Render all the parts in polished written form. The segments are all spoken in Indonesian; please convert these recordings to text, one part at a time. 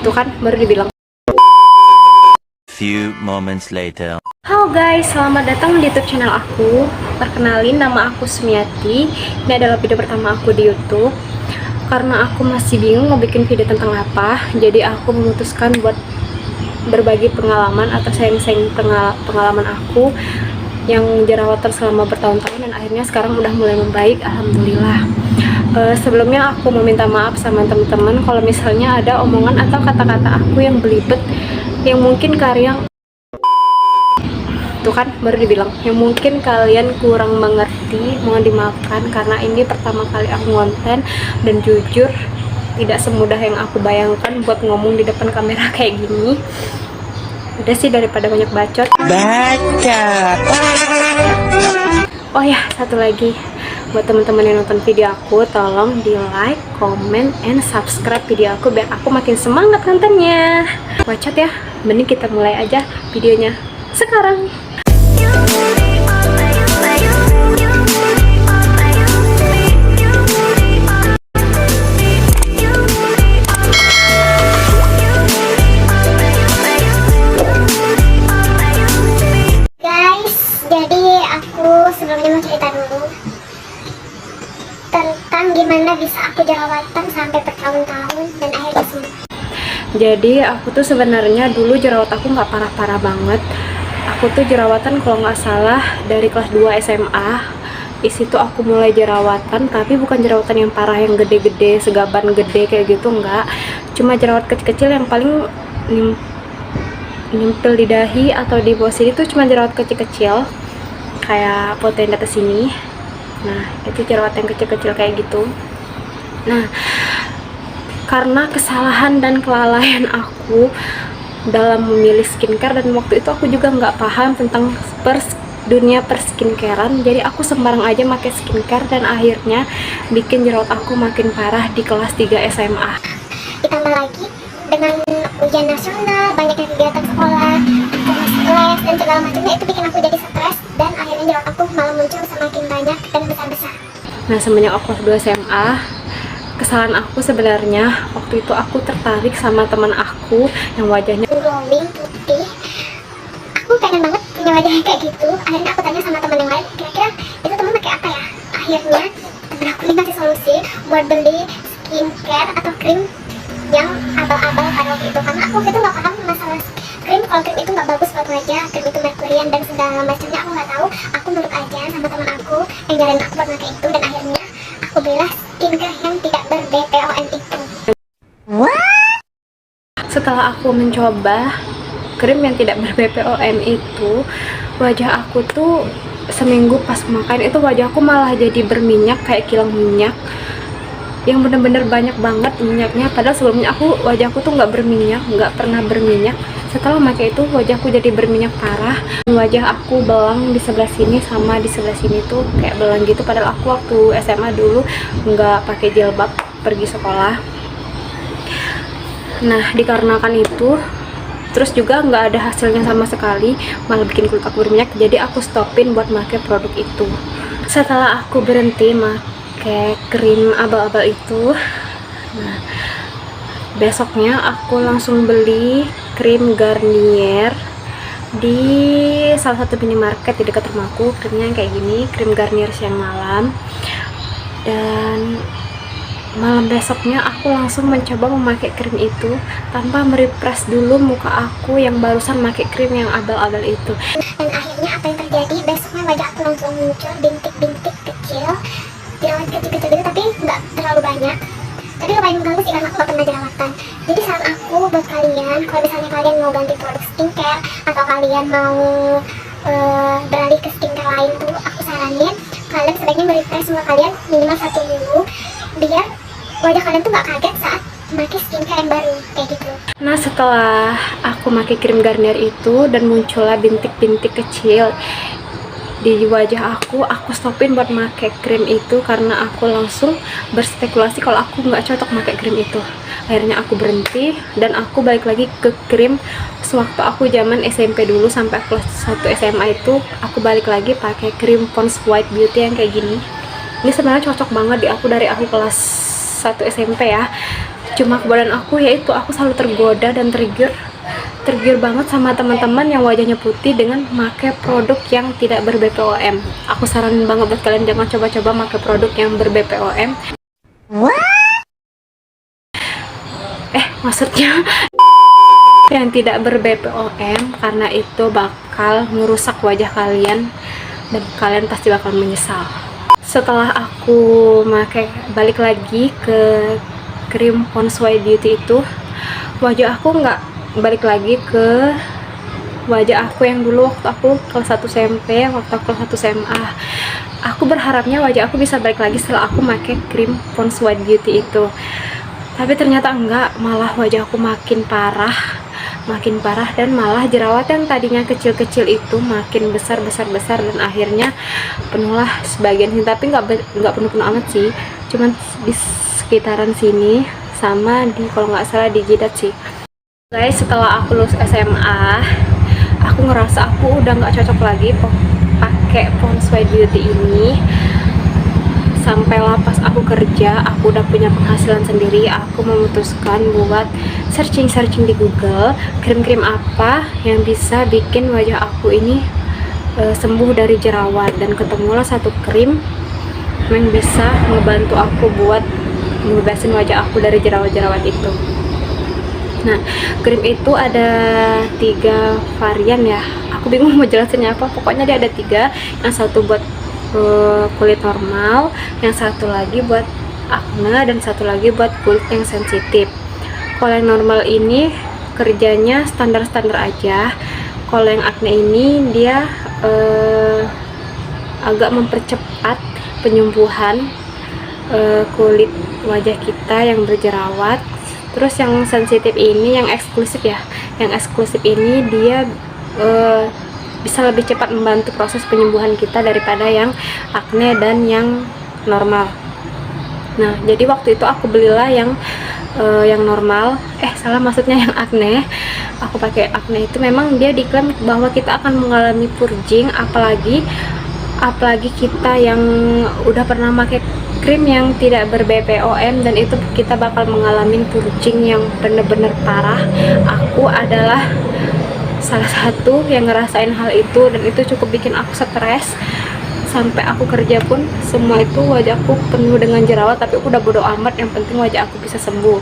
Tuh kan, baru dibilang. Few moments later. Halo guys, selamat datang di YouTube channel aku. Perkenalin, nama aku Sumiati. Ini adalah video pertama aku di YouTube. Karena aku masih bingung mau bikin video tentang apa, jadi aku memutuskan buat berbagi pengalaman atau sharing pengalaman aku yang jerawatan selama bertahun-tahun dan akhirnya sekarang udah mulai membaik, alhamdulillah. Sebelumnya aku mau minta maaf sama teman-teman kalau misalnya ada omongan atau kata-kata aku yang belibet, yang mungkin kalian tuh kan baru dibilang yang mungkin kalian kurang mengerti, mohon dimaafkan karena ini pertama kali aku ngonten dan jujur tidak semudah yang aku bayangkan buat ngomong di depan kamera kayak gini. Udah sih, daripada banyak bacot. Oh ya, satu lagi buat teman-teman yang nonton video aku, tolong di like, comment, and subscribe video aku biar aku makin semangat nontonnya. Bacot ya, mending kita mulai aja videonya sekarang. Sebelumnya mau cerita dulu tentang gimana bisa aku jerawatan sampai bertahun-tahun dan akhirnya sembuh. Jadi aku tuh sebenarnya dulu jerawat aku nggak parah-parah banget. Aku tuh jerawatan kalau nggak salah dari kelas 2 SMA. Di situ aku mulai jerawatan, tapi bukan jerawatan yang parah yang gede-gede, segaban gede kayak gitu, enggak. Cuma jerawat kecil-kecil yang paling nyempil di dahi atau di bawah sini tuh cuma jerawat kecil-kecil. Kayak foto yang di atas sini. Nah, itu jerawat yang kecil-kecil kayak gitu. Nah, karena kesalahan dan kelalaian aku dalam memilih skincare, dan waktu itu aku juga nggak paham tentang dunia perskincarean, jadi aku sembarang aja pakai skincare dan akhirnya bikin jerawat aku makin parah di kelas 3 SMA. Ditambah lagi dengan ujian nasional, banyaknya kegiatan sekolah, les dan segala macamnya, itu bikin aku jadi stres dan akhirnya jerawat aku malah muncul semakin banyak dan besar-besar. Nah, semenjak aku kelas 2 SMA, kesalahan aku sebenarnya waktu itu aku tertarik sama teman aku yang wajahnya glowing, putih. Aku pengen banget punya wajahnya kayak gitu. Akhirnya aku tanya sama teman yang lain, kira-kira itu teman pakai apa ya? Akhirnya teman aku ini ngasih solusi buat beli skincare atau krim yang abal-abal pada waktu itu, karena aku gitu nggak paham masalah krim. Kalau krim itu nggak bagus buat wajah, krim itu merkurian dan segala macamnya aku nggak tahu. Aku nurut aja sama teman aku yang nyaranin aku buat pakai itu, dan akhirnya aku beli skincare yang tidak ber-BPOM itu. Setelah aku mencoba krim yang tidak ber-BPOM itu, wajah aku tuh seminggu pas makan itu wajahku malah jadi berminyak, kayak kilang minyak yang bener-bener banyak banget minyaknya. Padahal sebelumnya wajahku tuh nggak berminyak, nggak pernah berminyak. Setelah pakai itu wajahku jadi berminyak parah. Wajah aku belang di sebelah sini sama di sebelah sini tuh kayak belang gitu. Padahal aku waktu SMA dulu nggak pakai jilbab pergi sekolah. Nah, dikarenakan itu terus juga nggak ada hasilnya sama sekali, malah bikin kulit aku berminyak, jadi aku stopin buat pakai produk itu. Setelah aku berhenti pakai krim abal-abal itu, nah besoknya aku langsung beli krim Garnier di salah satu minimarket di dekat rumahku. Krimnya yang kayak gini, krim Garnier siang malam. Dan malam besoknya aku langsung mencoba memakai krim itu tanpa merefresh dulu muka aku yang barusan pakai krim yang abal-abal itu. Dan akhirnya apa yang terjadi, besoknya wajah aku langsung muncul bintik-bintik kecil, jerawat kecil-kecil gitu, tapi nggak terlalu banyak. Tapi lumayan mengganggu sih karena aku nggak pernah jerawatan. Jadi saran aku buat kalian, kalau misalnya kalian mau ganti produk skincare atau kalian mau beralih ke skincare lain tuh, aku saranin kalian sebaiknya merefresh muka kalian minimal 1 minggu biar wajah kalian tuh nggak kaget saat pakai skincare yang baru kayak gitu. Nah, setelah aku pakai krim Garnier itu dan muncullah bintik-bintik kecil di wajah aku stopin buat pakai krim itu karena aku langsung berspekulasi kalau aku nggak cocok pakai krim itu. Akhirnya aku berhenti dan aku balik lagi ke krim sewaktu aku zaman SMP dulu sampai kelas 1 SMA itu. Aku balik lagi pakai krim Pond's White Beauty yang kayak gini. Ini sebenarnya cocok banget di aku dari aku kelas 1 SMP ya. Cuma kebadan aku yaitu aku selalu tergoda dan trigger banget sama teman-teman yang wajahnya putih dengan pakai produk yang tidak ber-BPOM. Aku saranin banget buat kalian jangan coba-coba pakai produk yang ber-BPOM. Maksudnya yang tidak ber-BPOM, karena itu bakal merusak wajah kalian dan kalian pasti bakal menyesal. Setelah aku balik lagi ke krim Pond's White Beauty itu, wajah aku nggak balik lagi ke wajah aku yang dulu waktu aku kelas 1 SMP, waktu aku kelas 1 SMA. Aku berharapnya wajah aku bisa balik lagi setelah aku pakai krim Pond's White Beauty itu, tapi ternyata enggak, malah wajah aku makin parah dan malah jerawat yang tadinya kecil-kecil itu makin besar dan akhirnya penuhlah sebagian sini, tapi nggak penuh-penuh amat sih, cuman di sekitaran sini sama di, kalau nggak salah, di jidat sih. Guys, setelah aku lulus SMA, aku ngerasa aku udah nggak cocok lagi pakai Pond's White Beauty ini. Sampailah pas aku kerja, aku udah punya penghasilan sendiri, aku memutuskan buat searching di Google krim-krim apa yang bisa bikin wajah aku ini sembuh dari jerawat, dan ketemulah satu krim yang bisa ngebantu aku buat ngebebasin wajah aku dari jerawat-jerawat itu. Nah, krim itu ada 3 varian ya, aku bingung mau jelasinnya apa, pokoknya dia ada 3, yang satu buat kulit normal, yang satu lagi buat akne, dan satu lagi buat kulit yang sensitif. Kalau yang normal ini kerjanya standar-standar aja, kalau yang akne ini dia agak mempercepat penyembuhan kulit wajah kita yang berjerawat. Terus yang sensitif ini, yang eksklusif ya, yang eksklusif ini dia bisa lebih cepat membantu proses penyembuhan kita daripada yang akne dan yang normal. Nah, jadi waktu itu aku belilah yang normal, maksudnya yang akne. Aku pakai akne itu memang dia diklaim bahwa kita akan mengalami purging, apalagi kita yang udah pernah pakai krim yang tidak ber-BPOM, dan itu kita bakal mengalami purging yang bener-bener parah. Aku adalah salah satu yang ngerasain hal itu, dan itu cukup bikin aku stres. Sampai aku kerja pun semua itu wajahku penuh dengan jerawat, tapi aku udah bodo amat, yang penting wajah aku bisa sembuh.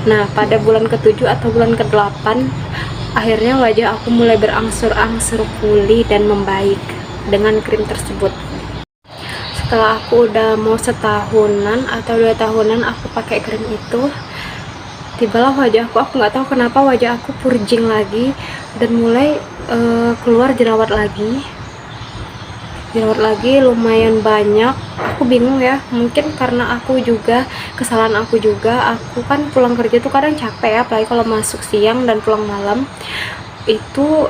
Nah, pada bulan ke-7 atau bulan ke-8 akhirnya wajah aku mulai berangsur-angsur pulih dan membaik dengan krim tersebut. Setelah aku udah mau setahunan atau 2 tahunan aku pakai krim itu, tibalah wajahku, aku nggak tahu kenapa wajah aku purging lagi dan mulai keluar jerawat lagi lumayan banyak. Aku bingung ya, mungkin karena kesalahan aku juga, aku kan pulang kerja tuh kadang capek ya, apalagi kalau masuk siang dan pulang malam itu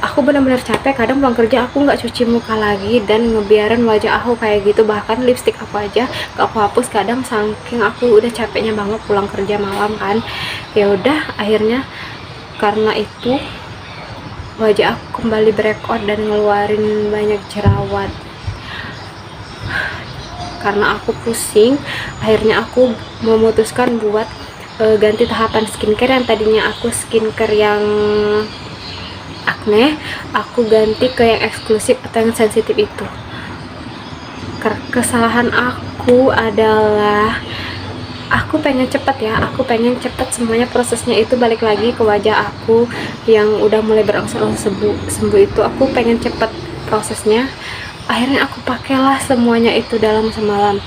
aku benar-benar capek. Kadang pulang kerja aku nggak cuci muka lagi dan ngebiarin wajah aku kayak gitu, bahkan lipstick aku aja gak aku hapus kadang, saking aku udah capeknya banget pulang kerja malam kan. Ya udah, akhirnya karena itu wajah aku kembali breakout dan ngeluarin banyak jerawat. Karena aku pusing, akhirnya aku memutuskan buat ganti tahapan skincare. Yang tadinya aku skincare yang akne, aku ganti ke yang eksklusif atau yang sensitif itu. Kesalahan aku adalah aku pengen cepet semuanya prosesnya itu balik lagi ke wajah aku yang udah mulai berangsur-angsur sembuh itu. Aku pengen cepet prosesnya, akhirnya aku pakailah semuanya itu dalam semalam.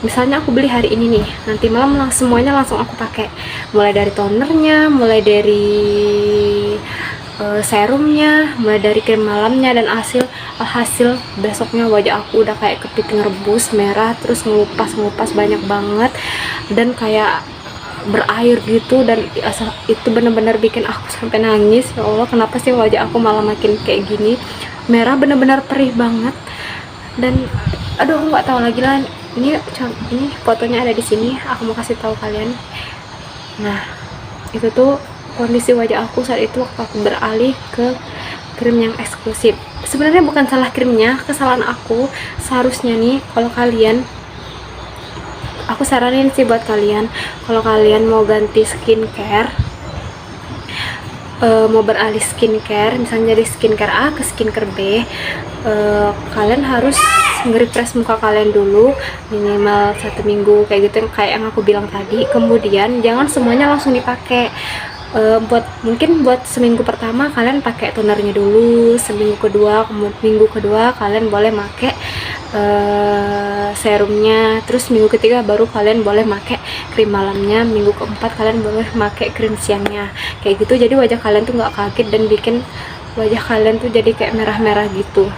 Misalnya aku beli hari ini nih, nanti malam semuanya langsung aku pakai, mulai dari tonernya, mulai dari serumnya, mulai dari krim malamnya, dan hasil besoknya wajah aku udah kayak kepiting rebus merah, terus ngelupas banyak banget dan kayak berair gitu, dan itu bener-bener bikin aku sampai nangis. Ya Allah, kenapa sih wajah aku malah makin kayak gini, merah, bener-bener perih banget. Dan aduh, aku nggak tahu lagi lah. Ini fotonya ada di sini, aku mau kasih tahu kalian. Nah, itu tuh kondisi wajah aku saat itu waktu aku beralih ke krim yang eksklusif. Sebenarnya bukan salah krimnya, kesalahan aku. Seharusnya nih, kalau kalian aku saranin sih buat kalian, kalau kalian mau ganti skincare, mau beralih skincare, misalnya dari skincare A ke skincare B, kalian harus nge-refresh muka kalian dulu minimal 1 minggu kayak gitu, kayak yang aku bilang tadi. Kemudian jangan semuanya langsung dipakai. Mungkin buat seminggu pertama kalian pakai tonernya dulu, minggu kedua kalian boleh pakai serumnya, terus minggu ketiga baru kalian boleh pakai krim malamnya, minggu keempat kalian boleh pakai krim siangnya, kayak gitu. Jadi wajah kalian tuh nggak kaget dan bikin wajah kalian tuh jadi kayak merah-merah gitu.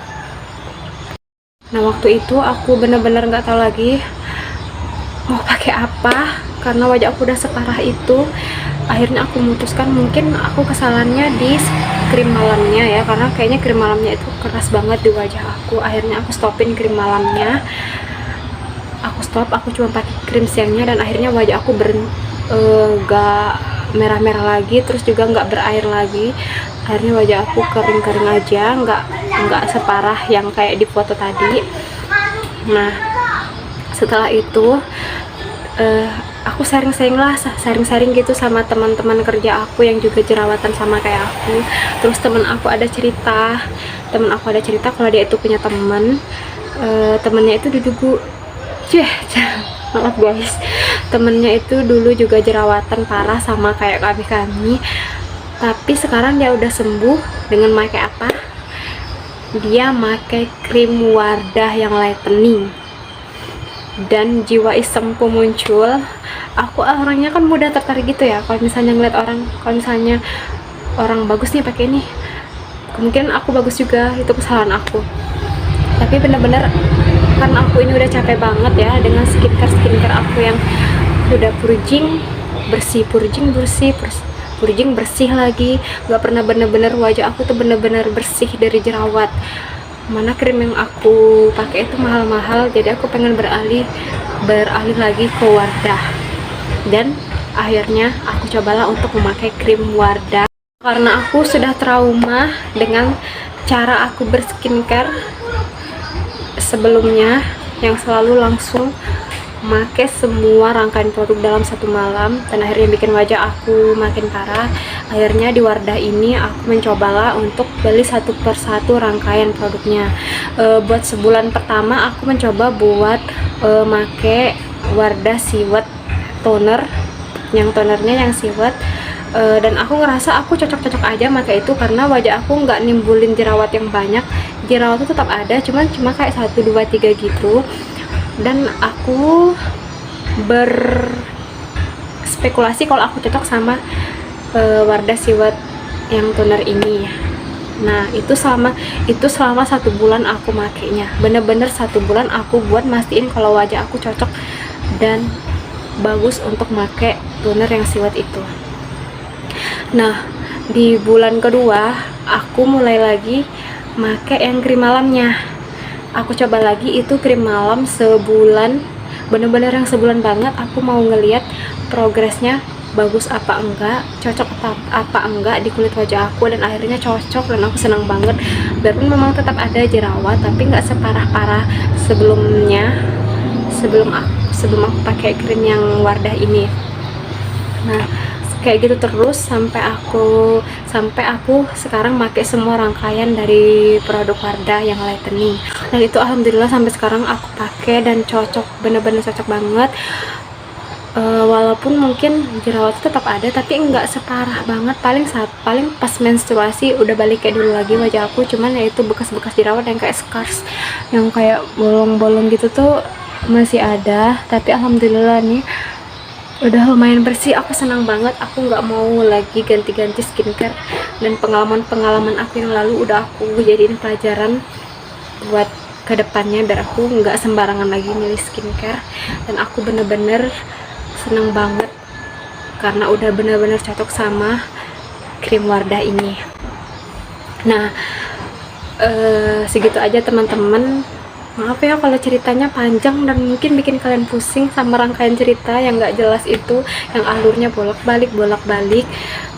Nah, waktu itu aku bener-bener nggak tahu lagi mau pakai apa karena wajah aku udah separah itu. Akhirnya aku memutuskan mungkin aku kesalahannya di krim malamnya ya, karena kayaknya krim malamnya itu keras banget di wajah aku. Akhirnya aku stopin krim malamnya, aku cuma pakai krim siangnya, dan akhirnya wajah aku gak merah-merah lagi, terus juga nggak berair lagi. Akhirnya wajah aku kering-kering aja, nggak separah yang kayak di foto tadi. Nah, setelah itu aku sharing gitu sama teman-teman kerja aku yang juga jerawatan sama kayak aku. Terus temen aku ada cerita kalau dia itu punya temennya itu dulu maaf guys, temennya itu dulu juga jerawatan parah sama kayak kami, tapi sekarang dia udah sembuh dengan pakai apa? Dia pakai krim Wardah yang lightening, dan jiwa isengku muncul. Aku orangnya kan mudah tertarik gitu ya, kalau misalnya ngeliat kalau misalnya orang bagus nih pakai ini, kemungkinan aku bagus juga. Itu kesalahan aku, tapi bener-bener karena aku ini udah capek banget ya dengan skincare aku yang udah purging bersih lagi, nggak pernah bener-bener wajah aku tuh bener-bener bersih dari jerawat. Mana krim yang aku pakai itu mahal-mahal, jadi aku pengen beralih lagi ke Wardah. Dan akhirnya aku cobalah untuk memakai krim Wardah karena aku sudah trauma dengan cara aku berskincare sebelumnya yang selalu langsung make semua rangkaian produk dalam satu malam, dan akhirnya bikin wajah aku makin parah. Akhirnya di Wardah ini aku mencobalah untuk beli satu persatu rangkaian produknya. Buat sebulan pertama aku mencoba buat make Wardah Siwet toner, yang tonernya yang siwet, dan aku ngerasa aku cocok-cocok aja pakai itu karena wajah aku nggak nimbulin jerawat yang banyak. Jerawat itu tetap ada, cuma kayak 1, 2, 3 gitu. Dan aku berspekulasi kalau aku cocok sama Wardah Siwet yang toner ini. Nah, itu selama 1 bulan aku makainya, bener-bener 1 bulan aku buat mastiin kalau wajah aku cocok dan bagus untuk make toner yang siwet itu. Nah, di bulan kedua aku mulai lagi make yang krim malamnya. Aku coba lagi itu krim malam sebulan, bener-bener yang sebulan banget. Aku mau ngeliat progresnya bagus apa enggak, cocok apa enggak di kulit wajah aku, dan akhirnya cocok dan aku senang banget. Biarpun memang tetap ada jerawat, tapi nggak separah-parah sebelum aku pakai krim yang Wardah ini. Nah, kayak gitu terus sampai aku sekarang pakai semua rangkaian dari produk Wardah yang lightening. Dan itu alhamdulillah sampai sekarang aku pakai dan cocok, bener-bener cocok banget. Walaupun mungkin jerawat tetap ada, tapi nggak separah banget. Paling pas menstruasi udah balik kayak dulu lagi wajah aku, cuman yaitu bekas-bekas jerawat yang kayak scars, yang kayak bolong-bolong gitu tuh masih ada. Tapi alhamdulillah nih udah lumayan bersih. Aku senang banget. Aku nggak mau lagi ganti-ganti skincare, dan pengalaman aku yang lalu udah aku jadiin pelajaran buat kedepannya, biar aku nggak sembarangan lagi milih skincare. Dan aku bener-bener seneng banget karena udah bener-bener cocok sama krim Wardah ini. Nah, segitu aja teman-teman. Maaf ya kalau ceritanya panjang dan mungkin bikin kalian pusing sama rangkaian cerita yang gak jelas itu, yang alurnya bolak-balik.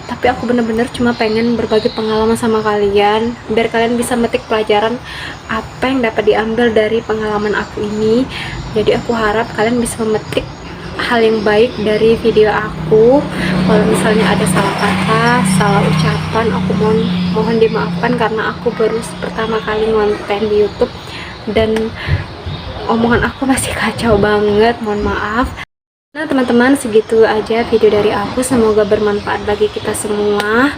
Tapi aku bener-bener cuma pengen berbagi pengalaman sama kalian, biar kalian bisa metik pelajaran apa yang dapat diambil dari pengalaman aku ini. Jadi aku harap kalian bisa memetik hal yang baik dari video aku. Kalau misalnya ada salah kata, salah ucapan, aku mohon dimaafkan karena aku baru pertama kali ngonten di YouTube dan omongan aku masih kacau banget, mohon maaf. Nah teman-teman, segitu aja video dari aku, semoga bermanfaat bagi kita semua.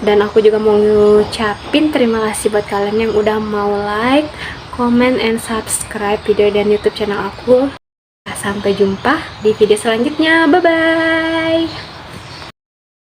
Dan aku juga mau ngucapin terima kasih buat kalian yang udah mau like, comment, and subscribe video dan YouTube channel aku. Sampai jumpa di video selanjutnya, bye bye.